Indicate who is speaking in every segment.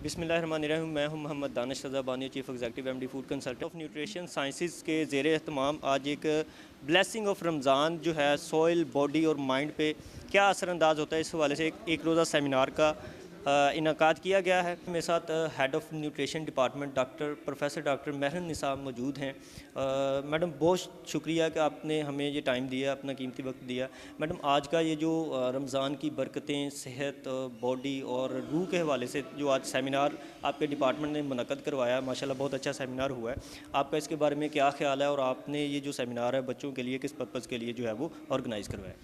Speaker 1: बिस्मिल्लाहिर्रहमानिर्रहीम। मैं हूं मोहम्मद दानिश रज़ा बानी, chief executive MD food consultant of nutrition sciences के ज़ेर एहतमाम आज एक ब्लेसिंग ऑफ रमज़ान जो है सॉइल, बॉडी और माइंड पे क्या असरअंदाज़ होता है, इस हवाले से एक रोज़ा सेमिनार का इनकाद किया गया है। मेरे साथ head of nutrition department professor doctor Mehran Nisab मौजूद हैं। मैडम, बहुत शुक्रिया कि आपने हमें ये टाइम दिया, अपना कीमती वक्त दिया। मैडम, आज का ये जो रमज़ान की बरकतें, सेहत, बॉडी और रूह के हवाले से जो आज सेमिनार आपके डिपार्टमेंट ने मुनक़्क़द करवाया, माशाल्लाह बहुत अच्छा सेमिनार हुआ है। आपका इसके बारे में क्या ख़्याल है और आपने ये जो सेमिनार है बच्चों के लिए किस पर्पज़ के लिए जो है वो ऑर्गेनाइज़ करवाया?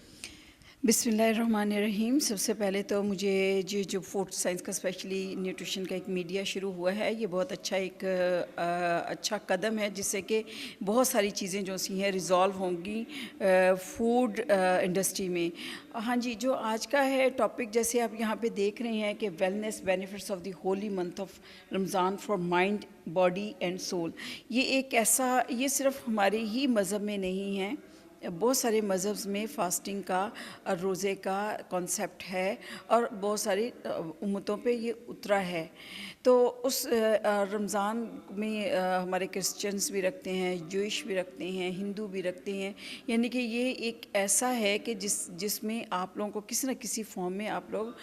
Speaker 2: बिस्मिल्लाहिर्रहमानिर्रहीम। सबसे पहले तो मुझे जो फूड साइंस का स्पेशली न्यूट्रिशन का एक मीडिया शुरू हुआ है, ये बहुत अच्छा एक अच्छा कदम है, जिससे कि बहुत सारी चीज़ें जो सी हैं रिज़ॉल्व होंगी फूड इंडस्ट्री में। हाँ जी, जो आज का है टॉपिक, जैसे आप यहाँ पे देख रहे हैं कि wellness benefits of the holy month of Ramzan for mind, body and soul. ये एक ऐसा, ये सिर्फ हमारे ही मज़हब में नहीं है, बहुत सारे मज़हब में फ़ास्टिंग का और रोज़े का कॉन्सेप्ट है और बहुत सारी उम्मतों पे ये उतरा है। तो उस रमज़ान में हमारे क्रिश्चियंस भी रखते हैं, जूइश भी रखते हैं, हिंदू भी रखते हैं। यानी कि ये एक ऐसा है कि जिसमें आप लोगों को किसी न किसी फॉर्म में आप लोग,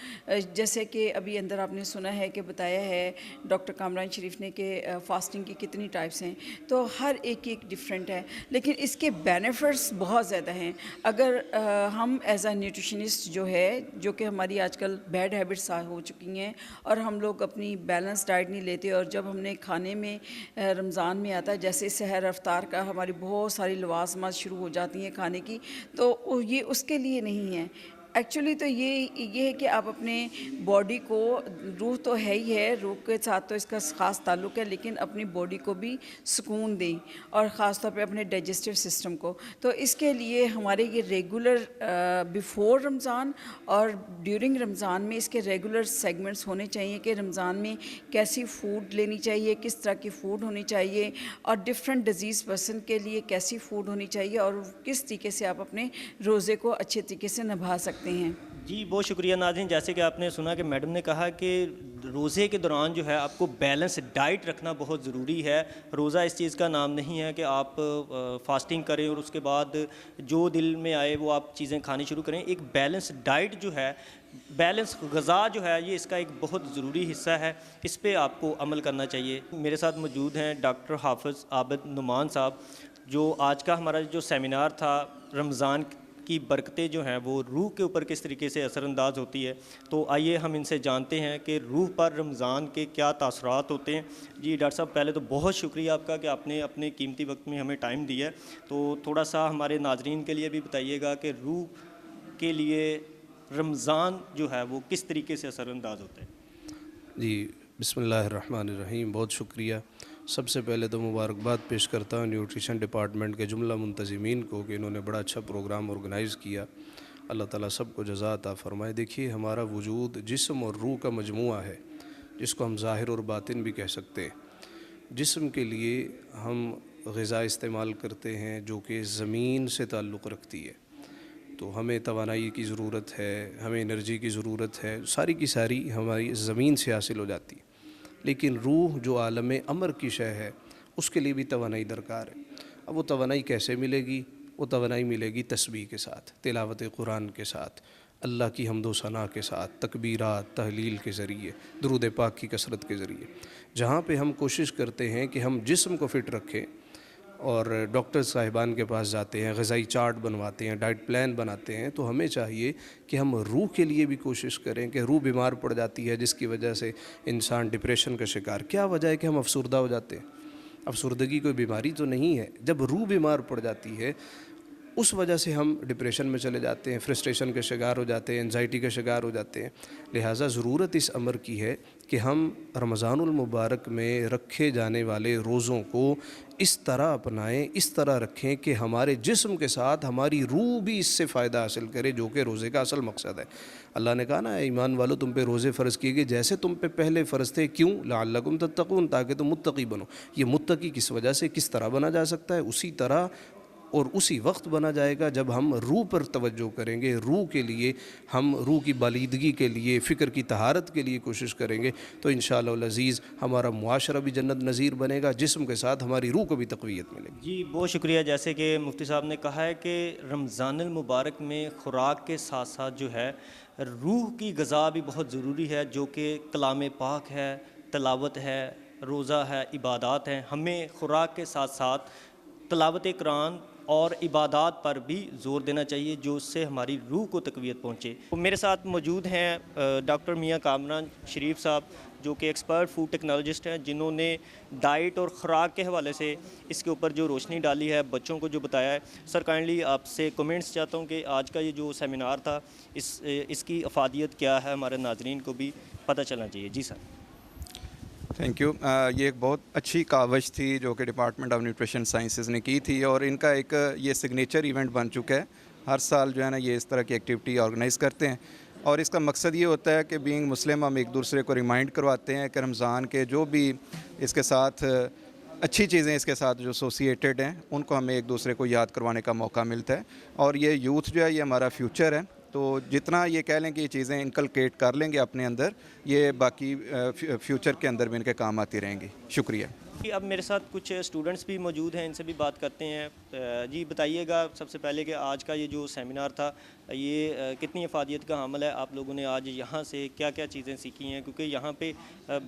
Speaker 2: जैसे कि अभी अंदर आपने सुना है कि बताया है डॉक्टर कामरान शरीफ ने कि फ़ास्टिंग की कितनी टाइप्स हैं, तो हर एक एक डिफरेंट है, लेकिन इसके बेनिफिट्स बहुत ज़्यादा हैं। अगर हम एज अ न्यूट्रिशनिस्ट जो है, जो कि हमारी आजकल बैड हैबिट्स हो चुकी हैं और हम लोग अपनी बैलेंस डाइट नहीं लेते, और जब हमने खाने में रमज़ान में आता है, जैसे सहर अफ्तार का हमारी बहुत सारी लवाज़मात शुरू हो जाती हैं खाने की, तो ये उसके लिए नहीं है। एक्चुअली तो ये है कि आप अपने बॉडी को, रूह तो है ही है, रूह के साथ तो इसका ख़ास ताल्लुक़ है, लेकिन अपनी बॉडी को भी सुकून दें और ख़ास तौर पे अपने डाइजेस्टिव सिस्टम को। तो इसके लिए हमारे ये रेगुलर बिफ़ोर रमज़ान और ड्यूरिंग रमज़ान में इसके रेगुलर सेगमेंट्स होने चाहिए कि रमज़ान में कैसी फ़ूड लेनी चाहिए, किस तरह की फ़ूड होनी चाहिए, और डिफरेंट डिज़ीज़ पर्सन के लिए कैसी फ़ूड होनी चाहिए, और किस तरीके से आप अपने रोज़े को अच्छे तरीके से निभा सकते हैं।
Speaker 1: जी, बहुत शुक्रिया नाज़रीन। जैसे कि आपने सुना कि मैडम ने कहा कि रोज़े के दौरान जो है आपको बैलेंस डाइट रखना बहुत ज़रूरी है। रोज़ा इस चीज़ का नाम नहीं है कि आप फास्टिंग करें और उसके बाद जो दिल में आए वो आप चीज़ें खानी शुरू करें। एक बैलेंस डाइट जो है, बैलेंस ग़िज़ा जो है, ये इसका एक बहुत ज़रूरी हिस्सा है। इस पे आपको अमल करना चाहिए। मेरे साथ मौजूद हैं डॉक्टर हाफ़िज़ आबिद नुमान साहब, जो आज का हमारा जो सेमिनार था, रमज़ान की बरकतें जो हैं वो रूह के ऊपर किस तरीके से असरअंदाज होती है। तो आइए हम इनसे जानते हैं कि रूह पर रमज़ान के क्या तासरात होते हैं। जी डॉक्टर साहब, पहले तो बहुत शुक्रिया आपका कि आपने अपने कीमती वक्त में हमें टाइम दिया है। तो थोड़ा सा हमारे नाजरीन के लिए भी बताइएगा कि रूह के लिए रमज़ान जो है वो किस तरीके से असरअंदाज होता है।
Speaker 3: जी, बिस्मिल्लाहिर्रहमानिर्रहीम। बहुत शुक्रिया। सबसे पहले तो मुबारकबाद पेश करता हूँ न्यूट्रिशन डिपार्टमेंट के जुमला मुंतज़िमीन को कि इन्होंने बड़ा अच्छा प्रोग्राम ऑर्गेनाइज़ किया। अल्लाह ताला सबको जज़ा अता फ़रमाए। देखिए, हमारा वजूद जिस्म और रूह का मजमुआ है, जिसको हम ज़ाहिर और बातिन भी कह सकते हैं। जिस्म के लिए हम ग़िज़ा इस्तेमाल करते हैं जो कि ज़मीन से ताल्लुक़ रखती है, तो हमें तवानाई की ज़रूरत है, हमें एनर्जी की ज़रूरत है, सारी की सारी हमारी ज़मीन से हासिल हो जाती है। लेकिन रूह जो आलम अमर की शय है, उसके लिए भी तवानाई दरकार है। अब वो तवानाई कैसे मिलेगी? वो तवानाई मिलेगी तस्बीह के साथ, तिलावत कुरान के साथ, अल्लाह की हम्द व सना के साथ, तकबीरात, तहलील के ज़रिए, दुरूद पाक की कसरत के ज़रिए। जहाँ पे हम कोशिश करते हैं कि हम जिस्म को फ़िट रखें और डॉक्टर साहिबान के पास जाते हैं, ग़िज़ाई चार्ट बनवाते हैं, डाइट प्लान बनाते हैं, तो हमें चाहिए कि हम रूह के लिए भी कोशिश करें कि रूह बीमार पड़ जाती है, जिसकी वजह से इंसान डिप्रेशन का शिकार। क्या वजह है कि हम अफसरदा हो जाते हैं? अफसरदगी कोई बीमारी तो नहीं है। जब रूह बीमार पड़ जाती है, उस वजह से हम डिप्रेशन में चले जाते हैं, फ्रस्ट्रेशन के शिकार हो जाते हैं, एंजाइटी के शिकार हो जाते हैं। लिहाजा ज़रूरत इस अमर की है कि हम रमज़ानुल मुबारक में रखे जाने वाले रोज़ों को इस तरह अपनाएं, इस तरह रखें कि हमारे जिस्म के साथ हमारी रूह भी इससे फ़ायदा हासिल करे, जो कि रोज़े का असल मकसद है। अल्लाह ने कहा ना, ईमान वालों, तुम पे रोज़े फ़र्ज़ किए गए जैसे तुम पे पहले फ़र्ज़ थे। क्यों? लअल्लकुम तत्तक़ून, ताकि तुम मुत्तक़ी बनो। ये मुत्तक़ी किस वजह से, किस तरह बना जा सकता है? उसी तरह और उसी वक्त बना जाएगा जब हम रूह पर तवज्जो करेंगे, रूह के लिए, हम रूह की बालिदगी के लिए, फ़िक्र की तहारत के लिए कोशिश करेंगे, तो इंशाअल्लाह अज़ीज़ हमारा मुआशरा भी जन्नत नज़ीर बनेगा, जिस्म के साथ हमारी रूह को भी तक़वियत मिलेगी।
Speaker 1: जी, बहुत शुक्रिया। जैसे कि मुफ्ती साहब ने कहा है कि रमज़ानुल मुबारक में ख़ुराक के साथ साथ जो है रूह की ग़िज़ा भी बहुत ज़रूरी है, जो कि कलाम पाक है, तिलावत है, रोज़ा है, इबादत हैं। हमें ख़ुराक के साथ साथ तिलावत कुरान और इबादत पर भी ज़ोर देना चाहिए, जो उससे हमारी रूह को तक़वियत पहुँचे। तो मेरे साथ मौजूद हैं डॉक्टर मियाँ कामरान शरीफ साहब, जो कि एक्सपर्ट फूड टेक्नोलॉजिस्ट हैं, जिन्होंने डाइट और ख़ुराक के हवाले से इसके ऊपर जो रोशनी डाली है, बच्चों को जो बताया है। सर काइंडली आपसे कमेंट्स चाहता हूँ कि आज का ये जो सेमिनार था, इसकी अफादियत क्या है, हमारे नाज़रीन को भी पता चलना चाहिए। जी सर।
Speaker 4: Thank you. ये एक बहुत अच्छी कावश थी जो कि डिपार्टमेंट ऑफ न्यूट्रिशन साइंसेज ने की थी, और इनका एक ये सिग्नेचर इवेंट बन चुका है। हर साल जो है ना ये इस तरह की एक्टिविटी ऑर्गेनाइज़ करते हैं, और इसका मकसद ये होता है कि बीइंग मुस्लिम हम एक दूसरे को रिमाइंड करवाते हैं कि रमज़ान के जो भी इसके साथ अच्छी चीज़ें इसके साथ जो एसोसिएटेड हैं उनको हमें एक दूसरे को याद करवाने का मौका मिलता है। और ये यूथ जो है ये हमारा फ्यूचर है, तो जितना ये कह लें कि ये चीज़ें इनकलकेट कर लेंगे अपने अंदर, ये बाकी फ्यूचर के अंदर भी इनके काम आती रहेंगी। शुक्रिया।
Speaker 1: कि अब मेरे साथ कुछ स्टूडेंट्स भी मौजूद हैं, इनसे भी बात करते हैं। जी बताइएगा सबसे पहले कि आज का ये जो सेमिनार था, ये कितनी अफादियत का हामिल है? आप लोगों ने आज यहाँ से क्या क्या चीज़ें सीखी हैं? क्योंकि यहाँ पे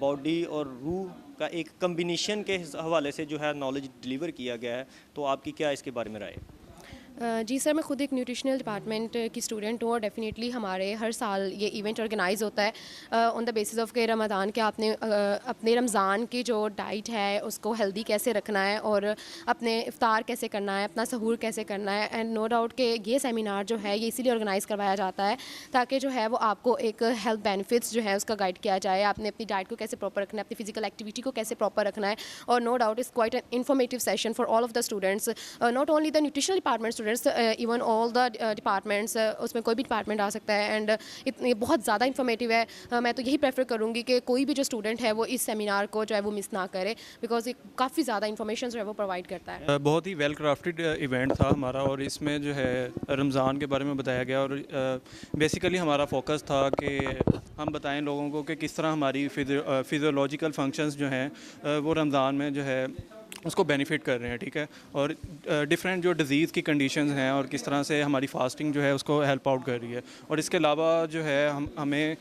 Speaker 1: बॉडी और रूह का एक कम्बिनेशन के हवाले से जो है नॉलेज डिलीवर किया गया है, तो आपकी क्या इसके बारे में राय है?
Speaker 5: जी सर, मैं खुद एक न्यूट्रिशनल डिपार्टमेंट की स्टूडेंट हूँ, और डेफिनेटली हमारे हर साल ये इवेंट ऑर्गेनाइज़ होता है ऑन द बेसिस ऑफ के रमज़ान के आपने अपने रमज़ान की जो डाइट है उसको हेल्दी कैसे रखना है, और अपने इफ्तार कैसे करना है, अपना सहूर कैसे करना है। एंड नो डाउट कि ये सेमिनार जो है ये इसीलिए ऑर्गेनाइज़ करवाया जाता है ताकि जो है वो आपको एक हेल्थ बेनिफिट्स जो है उसका गाइड किया जाए, आपने अपनी डाइट को कैसे प्रॉपर रखना है, अपनी फिजिकल एक्टिविटी को कैसे प्रॉपर रखना है। और no doubt is quite an informative session for all of the students, not only the nutritional department even all the departments, उसमें कोई भी डिपार्टमेंट आ सकता है। एंड ये बहुत ज़्यादा इन्फॉर्मेटिव है। मैं तो यही प्रेफर करूँगी कि कोई भी जो स्टूडेंट है वो इस सेमिनार को जो है वो मिस ना करे, बिकॉज ये काफ़ी ज़्यादा इन्फॉर्मेशन जो है वो प्रोवाइड करता है।
Speaker 6: बहुत ही वेल क्राफ्टेड इवेंट था हमारा, और इसमें जो है रमज़ान के बारे में बताया गया, और बेसिकली हमारा फोकस था कि हम बताएं लोगों को कि किस तरह हमारी फिजियोलॉजिकल फंक्शंस जो हैं वो रमज़ान में जो है उसको बेनिफिट कर रहे हैं, ठीक है। और डिफरेंट जो डिज़ीज़ की कंडीशंस हैं और किस तरह से हमारी फास्टिंग जो है उसको हेल्प आउट कर रही है। और इसके अलावा जो है हमें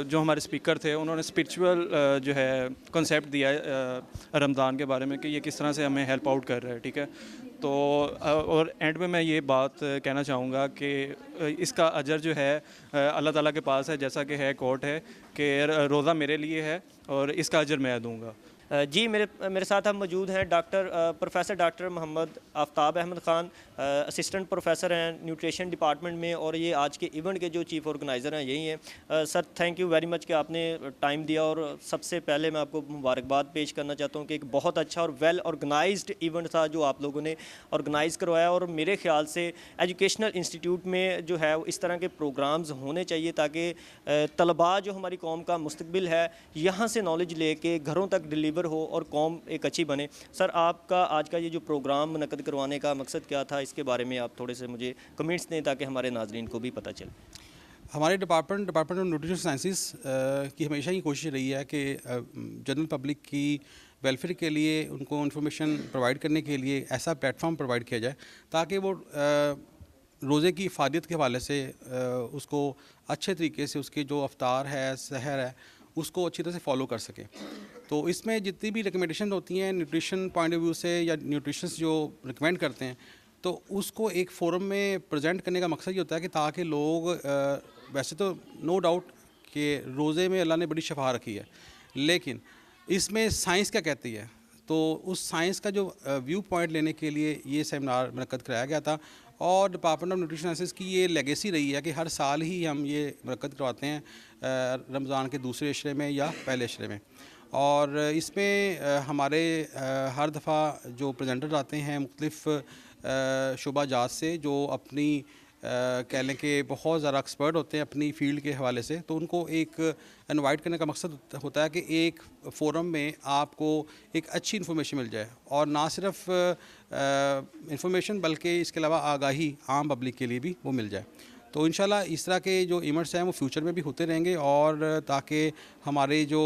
Speaker 6: जो हमारे स्पीकर थे उन्होंने स्पिरिचुअल जो है कॉन्सेप्ट दिया रमज़ान के बारे में कि ये किस तरह से हमें हेल्प आउट कर रहा है, ठीक है। तो और एंड में मैं ये बात कहना चाहूँगा कि इसका अजर जो है अल्लाह ताला के पास है, जैसा कि है कोट है कि रोज़ा मेरे लिए है और इसका अजर मैं दूँगा।
Speaker 1: जी मेरे साथ हम मौजूद हैं professor doctor Mohammad Aftab Ahmad Khan, assistant professor हैं न्यूट्रिशन डिपार्टमेंट में, और ये आज के इवेंट के जो चीफ़ ऑर्गेनाइज़र हैं यही हैं। Sir thank you very much कि आपने टाइम दिया, और सबसे पहले मैं आपको मुबारकबाद पेश करना चाहता हूँ कि एक बहुत अच्छा और वेल ऑर्गेनाइज्ड इवेंट था जो आप लोगों ने ऑर्गेनाइज़ करवाया। और मेरे ख़्याल से एजुकेशनल इंस्टीट्यूट में जो है इस तरह के प्रोग्राम्स होने चाहिए ताकि तलबा जो हमारी कौम का मुस्तकबिल है यहाँ से नॉलेज लेके घरों तक डिलीवर हो और कौम एक अच्छी बने। सर आपका आज का ये जो प्रोग्राम मुनक़्क़द करवाने का मकसद क्या था, इसके बारे में आप थोड़े से मुझे कमेंट्स दें ताकि हमारे नाज़रीन को भी पता चले।
Speaker 7: हमारे डिपार्टमेंट ऑफ न्यूट्रिशन साइंसेस की हमेशा ही कोशिश रही है कि जनरल पब्लिक की वेलफेयर के लिए उनको इन्फॉर्मेशन प्रोवाइड करने के लिए ऐसा प्लेटफॉर्म प्रोवाइड किया जाए ताकि वो रोज़े की इफादियत के हवाले से उसको अच्छे तरीके से उसके जो अफ्तार है, सहर है, उसको अच्छी तरह से फॉलो कर सके। तो इसमें जितनी भी रिकमेंडेशन होती हैं न्यूट्रिशन पॉइंट ऑफ व्यू से या न्यूट्रिशंस जो रिकमेंड करते हैं, तो उसको एक फोरम में प्रेजेंट करने का मकसद ये होता है कि ताकि लोग वैसे तो नो डाउट कि रोज़े में अल्लाह ने बड़ी शफा रखी है, लेकिन इसमें साइंस क्या कहती है, तो उस साइंस का जो व्यू पॉइंट लेने के लिए ये सेमिनार मुनक़्क़द कराया गया था। और डिपार्टमेंट ऑफ न्यूट्रिशन साइंसेस की ये लेगेसी रही है कि हर साल ही हम ये मुनक़्क़द करवाते हैं रमज़ान के दूसरे अशरे में या पहले अशरे में। और इसमें हमारे हर दफ़ा जो प्रेजेंटर आते हैं मुख्तलिफ़ शुबा जात से जो अपनी कह लें कि बहुत ज़्यादा एक्सपर्ट होते हैं अपनी फील्ड के हवाले से, तो उनको एक इनवाइट करने का मकसद होता है कि एक फ़ोरम में आपको एक अच्छी इन्फॉर्मेशन मिल जाए, और ना सिर्फ इन्फॉर्मेशन बल्कि इसके अलावा आगाही आम पब्लिक के लिए भी वो मिल जाए। तो इंशाल्लाह इस तरह के जो इवेंट्स हैं वो फ्यूचर में भी होते रहेंगे, और ताकि हमारे जो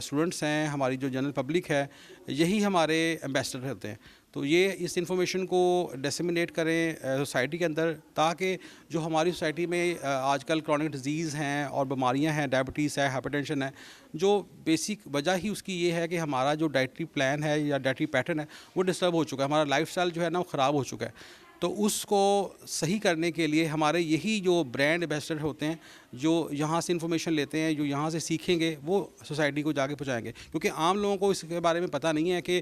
Speaker 7: स्टूडेंट्स हैं, हमारी जो जनरल पब्लिक है, यही हमारे एम्बेसडर होते हैं। तो ये इस इंफॉर्मेशन को डिसेमिनेट करें सोसाइटी के अंदर, ताकि जो हमारी सोसाइटी में आजकल क्रॉनिक डिजीज़ हैं और बीमारियां हैं, डायबिटीज़ है, हाइपरटेंशन है, जो बेसिक वजह ही उसकी ये है कि हमारा जो डाइटरी प्लान है या डाइटरी पैटर्न है वो डिस्टर्ब हो चुका है, हमारा लाइफस्टाइल जो है ना वो ख़राब हो चुका है। तो उसको सही करने के लिए हमारे यही जो ब्रांड एम्बेसडर होते हैं, जो यहाँ से इन्फॉर्मेशन लेते हैं, जो यहाँ से सीखेंगे, वो सोसाइटी को जाके पहुँचाएंगे। क्योंकि आम लोगों को इसके बारे में पता नहीं है कि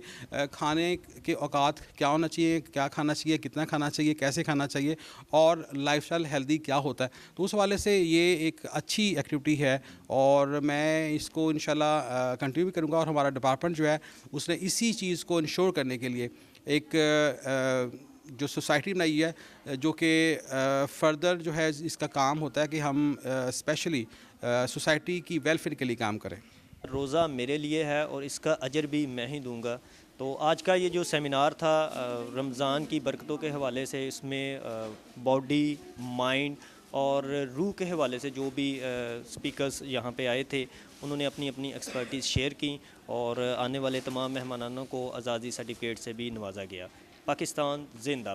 Speaker 7: खाने के औकात क्या होना चाहिए, क्या खाना चाहिए, कितना खाना चाहिए, कैसे खाना चाहिए, और लाइफस्टाइल हेल्दी क्या होता है। तो उस हवाले से ये एक अच्छी एक्टिविटी है, और मैं इसको इंशाल्लाह कंटिन्यू भी करूँगा। और हमारा डिपार्टमेंट जो है उसने इसी चीज़ को इंश्योर करने के लिए एक जो सोसाइटी बनाई है, जो कि फर्दर जो है इसका काम होता है कि हम स्पेशली सोसाइटी की वेलफेयर के लिए काम करें।
Speaker 1: रोज़ा मेरे लिए है और इसका अजर भी मैं ही दूंगा। तो आज का ये जो सेमिनार था रमज़ान की बरकतों के हवाले से, इसमें बॉडी, माइंड और रूह के हवाले से जो भी स्पीकर्स यहाँ पे आए थे, उन्होंने अपनी अपनी एक्सपर्टीज़ शेयर की, और आने वाले तमाम मेहमानों को आज़ादी सर्टिफिकेट से भी नवाजा गया। पाकिस्तान जिंदाबाद।